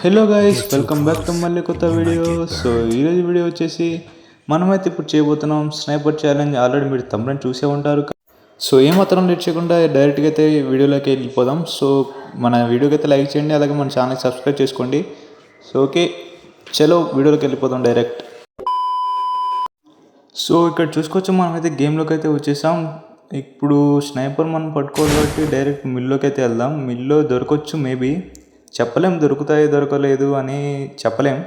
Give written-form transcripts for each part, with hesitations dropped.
Hello guys, welcome back to మళ్ళీ కొత్త video. So ఈరోజు వీడియో వచ్చేసి మనమైతే ఇప్పుడు చేయబోతున్నాం స్నైపర్ ఛాలెంజ్. ఆల్రెడీ మీరు తమ్ముని చూసే ఉంటారు. సో ఏమాత్రం లేట్ చేయకుండా డైరెక్ట్గా అయితే వీడియోలోకి వెళ్ళిపోదాం. సో మన వీడియోకి అయితే లైక్ చేయండి, అలాగే మన ఛానల్కి సబ్స్క్రైబ్ చేసుకోండి. సో ఓకే, చలో వీడియోలోకి వెళ్ళిపోదాం డైరెక్ట్. సో ఇక్కడ చూసుకోవచ్చు, మనమైతే గేమ్లోకి అయితే వచ్చేసాం. ఇప్పుడు స్నైపర్ మనం పట్టుకోవాలి కాబట్టి డైరెక్ట్ మిల్లోకి అయితే వెళ్దాం. మిల్లో దొరకవచ్చు, మేబీ చెప్పలేం, దొరుకుతాయి దొరకలేదు అని చెప్పలేం.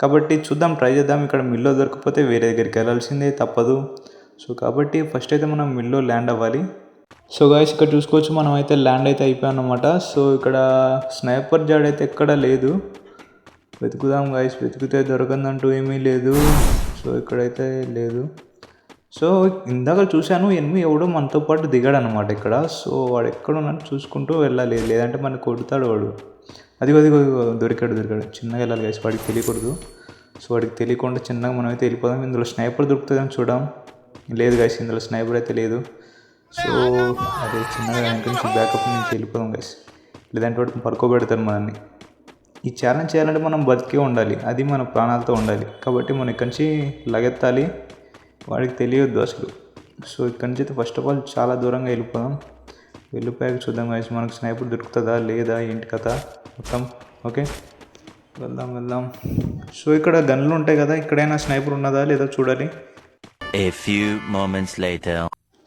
కాబట్టి చూద్దాం, ట్రై చేద్దాం. ఇక్కడ మిల్లో దొరకకపోతే వేరే దగ్గరికి వెళ్ళాల్సిందే, తప్పదు. సో కాబట్టి ఫస్ట్ అయితే మనం మిల్లో ల్యాండ్ అవ్వాలి. సో గాయస్ ఇక్కడ చూసుకోవచ్చు, మనం అయితే ల్యాండ్ అయితే అయిపోయాం అన్నమాట. సో ఇక్కడ స్నైపర్ జాడ్ అయితే ఎక్కడా లేదు. వెతుకుదాం గాయస్, వెతికితే దొరకందంటూ ఏమీ లేదు. సో ఇక్కడైతే లేదు. సో ఇందాక చూశాను, ఎనిమిది ఎవడో మనతో పాటు దిగాడు అనమాట ఇక్కడ. సో వాడు ఎక్కడున్నాడు చూసుకుంటూ వెళ్ళాలి, లేదంటే మనకు కొడతాడు వాడు. అది దొరికాడు. చిన్నగా వెళ్ళాలి గైస్, వాడికి తెలియకూడదు. సో వాడికి తెలియకుండా చిన్నగా మనం అయితే వెళ్ళిపోదాం. ఇందులో స్నైపర్ దొరుకుతుందని చూద్దాం. లేదు గైస్, ఇందులో స్నైపర్ అయితే లేదు. సో అదే చిన్నగా వెనక నుంచి బ్యాకప్ నుంచి వెళ్ళిపోదాం గైస్, లేదంటే వాడికి పడుకోబెడతారు మనల్ని. ఈ ఛాలెంజ్ చేయాలంటే మనం బతికే ఉండాలి, అది మన ప్రాణాలతో ఉండాలి. కాబట్టి మనం ఇక్కడి నుంచి లగెత్తాలి, వాడికి తెలియొద్దు అసలు. సో ఇక్కడి నుంచి అయితే ఫస్ట్ ఆఫ్ ఆల్ చాలా దూరంగా వెళ్ళిపోదాం. వెళ్ళిపోయాక చూద్దాం గైస్, మనకు స్నైపర్ దొరుకుతుందా లేదా ఏంటి కథ మొత్తం. ఓకే, వెళ్దాం. సో ఇక్కడ గన్లు ఉంటాయి కదా, ఇక్కడైనా స్నైపర్ ఉన్నదా లేదా చూడాలి. A few moments later.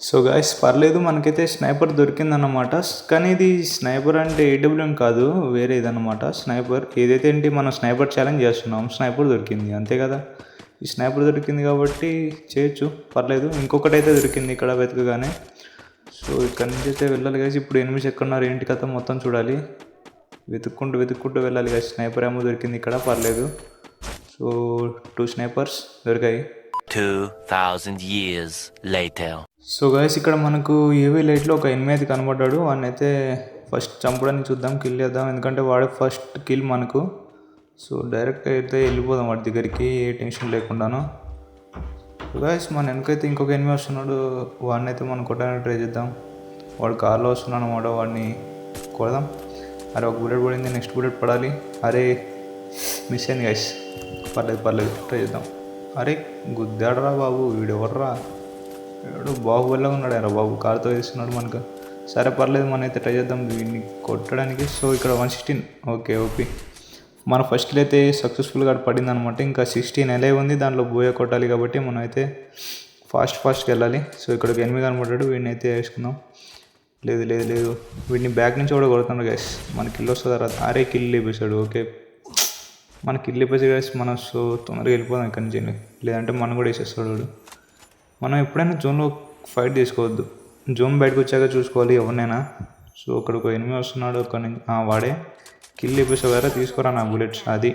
So guys పర్లేదు, మనకైతే స్నైపర్ దొరికిందన్నమాట. కానీ ఇది స్నైపర్ అంటే AWM కాదు, వేరే ఇదన్నమాట. స్నైపర్ ఏదైతే ఏంటి, మనం స్నైపర్ ఛాలెంజ్ చేస్తున్నాం, స్నైపర్ దొరికింది అంతే కదా. ఈ స్నైపర్ దొరికింది కాబట్టి చేయొచ్చు, పర్లేదు. ఇంకొకటి అయితే దొరికింది ఇక్కడ వెతకగానే. సో ఇక్కడ నుంచి అయితే వెళ్ళాలి గైస్. ఇప్పుడు ఎనిమిది ఎక్కడున్నారు ఏంటి కథ మొత్తం చూడాలి. వెతుక్కుంటూ వెళ్ళాలి గైస్. స్నైపర్ ఏమో దొరికింది ఇక్కడ, పర్లేదు. సో 2 స్నైపర్స్ దొరికాయి. 2000 years later. సో గైస్ ఇక్కడ మనకు ఏవీ లైట్లో ఒక ఎనిమిది అయితే కనబడ్డాడు. వాడిని అయితే ఫస్ట్ చంపడానికి చూద్దాం, కిల్ చేద్దాం, ఎందుకంటే వాడే ఫస్ట్ కిల్ మనకు. సో డైరెక్ట్ అయితే వెళ్ళిపోదాం వాడి దగ్గరికి, ఏ టెన్షన్ లేకుండాను. గైస్ మన వెనకైతే ఇంకొక ఎనిమిది వస్తున్నాడు, వాడిని అయితే మనం కొట్టడానికి ట్రై చేద్దాం. వాడు కార్లో వస్తున్నాడు అన్నమాట, వాడిని కొడదాం. అరే ఒక బుల్లెట్ పడింది, నెక్స్ట్ బుల్లెట్ పడాలి. అరే మిస్ అయింది గైస్, పర్లేదు ట్రై చేద్దాం. అరే గుద్దాడరా బాబు, వీడు ఎవర్రా, వీడు బాహుబలిగా ఉన్నాడు రా బాబు, కార్తో వేస్తున్నాడు మనకు. సరే పర్లేదు, మనం అయితే ట్రై చేద్దాం వీడిని కొట్టడానికి. సో ఇక్కడ 116. ఓకే మన ఫస్ట్ కిల్ అయితే సక్సెస్ఫుల్గా పడింది అనమాట. ఇంకా 16 ఎలా ఉంది, దాంట్లో బోయ కొట్టాలి కాబట్టి మనం అయితే ఫాస్ట్గా వెళ్ళాలి. సో ఇక్కడ ఒక ఎనిమిది కనబడ్డాడు, వీడిని అయితే వేసుకుందాం. లేదు వీడిని బ్యాక్ నుంచి కూడా కొడుతున్నాడు గైస్. మన కిల్ వస్తుంది తర్వాత. అరే కిల్ లేపేశాడు. ఓకే మన కిల్ లేపేసి గైస్, మనం సో తొందరగా వెళ్ళిపోదాం ఇక్కడి నుంచి, లేదంటే మనం కూడా వేసేస్తాడు వాడు. మనం ఎప్పుడైనా జోన్లో ఫైట్ చేసుకోవద్దు, జోన్ బయటకు వచ్చాక చూసుకోవాలి ఎవరినైనా. సో అక్కడ ఒక ఎనిమిది వస్తున్నాడు, అక్కడ నుంచి వాడే కిల్ లేపేసా వేరే, తీసుకోరా నా బుల్లెట్స్. అది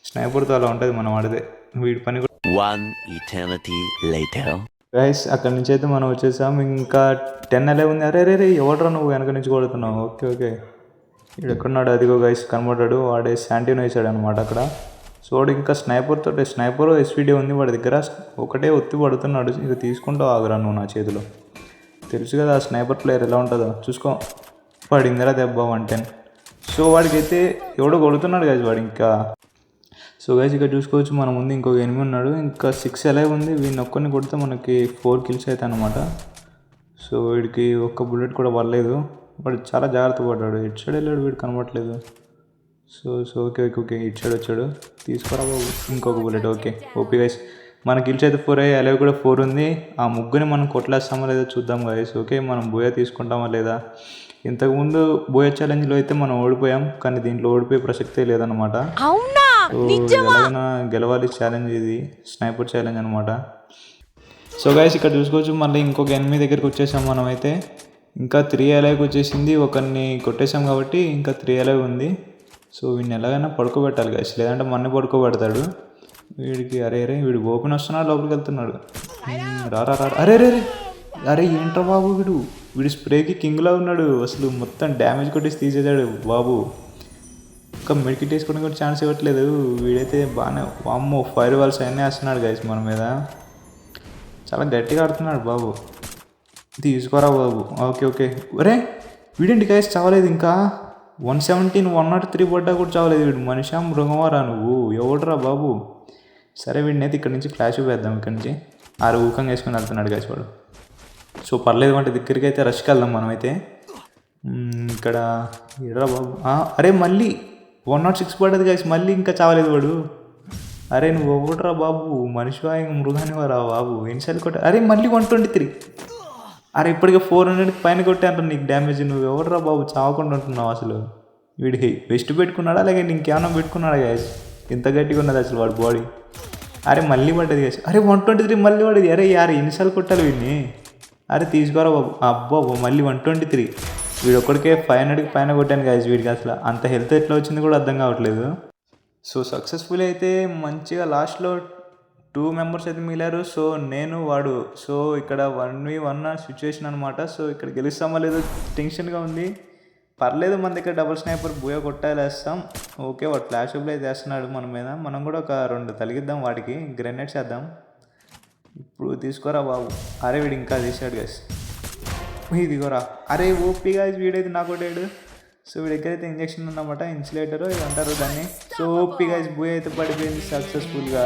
స్నైపర్తో అలా ఉంటుంది మనం వాడితే, వీడి పని కూడా. 1 eternity later. గైస్ అక్కడి నుంచి అయితే మనం వచ్చేసాం. ఇంకా 10 ఎలా ఉంది. అరే ఎవడరా నువ్వు వెనక నుంచి కొడుతున్నావు. ఓకే ఇక్కడ ఎక్కడున్నాడు, అదిగో గైస్ కనబడ్డాడు. వాడే శాంటీనో వేసాడు అనమాట అక్కడ. సో వాడు ఇంకా స్నైపర్ SVD ఉంది వాడి దగ్గర, ఒకటే ఒత్తి పడుతున్నాడు. ఇక తీసుకుంటూ ఆగురా నువ్వు నా చేతిలో. తెలుసు కదా ఆ స్నైపర్ ప్లేయర్ ఎలా ఉంటుందో, చూసుకో. పడిందిరా దెబ్బ 110. సో వాడికైతే ఎవడో కొడుతున్నాడు గైస్ వాడు ఇంకా. సో గైస్ ఇక్కడ చూసుకోవచ్చు, మన ముందు ఇంకొక ఎనిమిది ఉన్నాడు, ఇంకా 6 ఎలా ఉంది. వీడిని ఒక్కరిని కొడితే మనకి 4 కిల్స్ అవుతాయి అనమాట. సో వీడికి ఒక్క బుల్లెట్ కూడా పడలేదు, వాడు చాలా జాగ్రత్త పడ్డాడు. ఇటు సైడ్ వెళ్ళాడు, వీడు కనబడట్లేదు. సో ఓకే ఇటు సైడ్ వచ్చాడు, తీసుకోరా బాబు ఇంకొక బుల్లెట్. ఓకే గైస్ మన కిల్స్ అయితే 4 అయ్యాయి, అలాగే కూడా 4 ఉంది. ఆ ముగ్గుని మనం కొట్టలేస్తామా లేదా చూద్దాం గైస్. ఓకే మనం బోయా తీసుకుంటామా లేదా. ఇంతకుముందు బోయా ఛాలెంజ్లో అయితే మనం ఓడిపోయాం, కానీ దీంట్లో ఓడిపోయే ప్రసక్తే లేదనమాట. ఎలాగైనా గెలవాలి ఛాలెంజ్, ఇది స్నైపర్ ఛాలెంజ్ అనమాట. సో గైస్ ఇక్కడ చూసుకోవచ్చు, మళ్ళీ ఇంకొక ఎనిమిది దగ్గరికి వచ్చేసాం మనం అయితే. ఇంకా 3 అలాగే వచ్చేసింది, ఒకరిని కొట్టేసాం కాబట్టి ఇంకా 3 అలాగే ఉంది. సో వీడిని ఎలాగైనా పడుకోబెట్టాలి గైస్, లేదంటే మన్ని పడుకోబెడతాడు. వీడికి అరే వీడు ఓపెన్ వస్తున్నాడు, లోపలికి వెళ్తున్నాడు. రా అరే ఏంట్రా బాబు, వీడు స్ప్రేకి కింగ్లా ఉన్నాడు. అసలు మొత్తం డ్యామేజ్ కొట్టేసి తీసేసాడు బాబు. ఇంకా మెడికిట్ వేసుకోవడం కూడా ఛాన్స్ ఇవ్వట్లేదు. వీడైతే బాగానే వామ్మో ఫైర్ వాల్స్ అన్నీ వేస్తున్నాడు గైస్ మన మీద, చాలా గట్టిగా ఆడుతున్నాడు బాబు. తీసుకోరా బాబు. ఓకే అరే వీడేంటి గైస్ చావలేదు ఇంకా. 117 103 పడ్డా కూడా చావలేదు వీడు. మనిషా మృగమారా నువ్వు, ఎవడురా బాబు. సరే వీడినైతే ఇక్కడ నుంచి ఫ్లాష్ వేద్దాం. ఇక్కడ నుంచి ఊకంగా వేసుకొని వెళ్తున్నాడు గాయస్ వాడు. సో పర్లేదు అంటే దగ్గరికి అయితే రష్కి వెళ్దాం మనమైతే. ఇక్కడ ఎడరా బాబు. అరే మళ్ళీ 106 పడ్డది గాయస్, మళ్ళీ ఇంకా చావలేదు వాడు. అరే నువ్వు ఎవడురా బాబు, మనిషివా మృగాన్ని వారా బాబు, ఎన్నిసార్లు కొట్టా. అరే మళ్ళీ 123. అరే ఇప్పటికే 400 పైన కొట్టాను నీకు డ్యామేజ్. నువ్వు ఎవడురా బాబు చావకుండా ఉంటున్నావు అసలు. వీడి వెస్ట్ పెట్టుకున్నాడా లేకపోతే ఇంకేమన్నా పెట్టుకున్నాడా గాయస్, ఇంత గట్టిగా ఉన్నది అసలు వాడి బాడీ. అరే మళ్ళీ పడ్డది గాయస్. అరే 123 మళ్ళీ పడ్డది. అరే ఎన్నిసార్లు కొట్టాలి వీడిని. అరే తీసుకోరా బాబు. అబ్బా మళ్ళీ 123. వీడు ఒక్కడికే 500కి పైన కొట్టాను గాయస్. వీడికి అసలు అంత హెల్త్ ఎట్లా వచ్చింది కూడా అర్థం కావట్లేదు. సో సక్సెస్ఫుల్ అయితే మంచిగా లాస్ట్లో 2 మెంబర్స్ అయితే మిగిలారు. సో నేను వాడు. సో ఇక్కడ 1v1 సిచ్యువేషన్ అనమాట. సో ఇక్కడ గెలుస్తామో లేదో టెన్షన్గా ఉంది. పర్లేదు మన దగ్గర డబుల్ స్నైపర్ బూయా కొట్టాలేస్తాం. ఓకే వాడు ఫ్లాష్ అప్లో అయితే వేస్తున్నాడు మన మీద. మనం కూడా ఒక 2 తలిగిద్దాం వాడికి, గ్రెనేడ్స్ వేద్దాం. ఇప్పుడు తీసుకోరా బాబు. అరే వీడు ఇంకా తీసాడు గాయస్. ఇదిగోరా. అరే ఓపీ గాయస్ వీడైతే నాకు కొట్టాడు. సో వీడి దగ్గర అయితే ఇంజక్షన్ ఉందన్నమాట, ఇన్సులేటర్ ఇది అంటారు దాన్ని. సో ఓపీ గాయస్ బూయ్ అయితే పడిపోయింది సక్సెస్ఫుల్గా.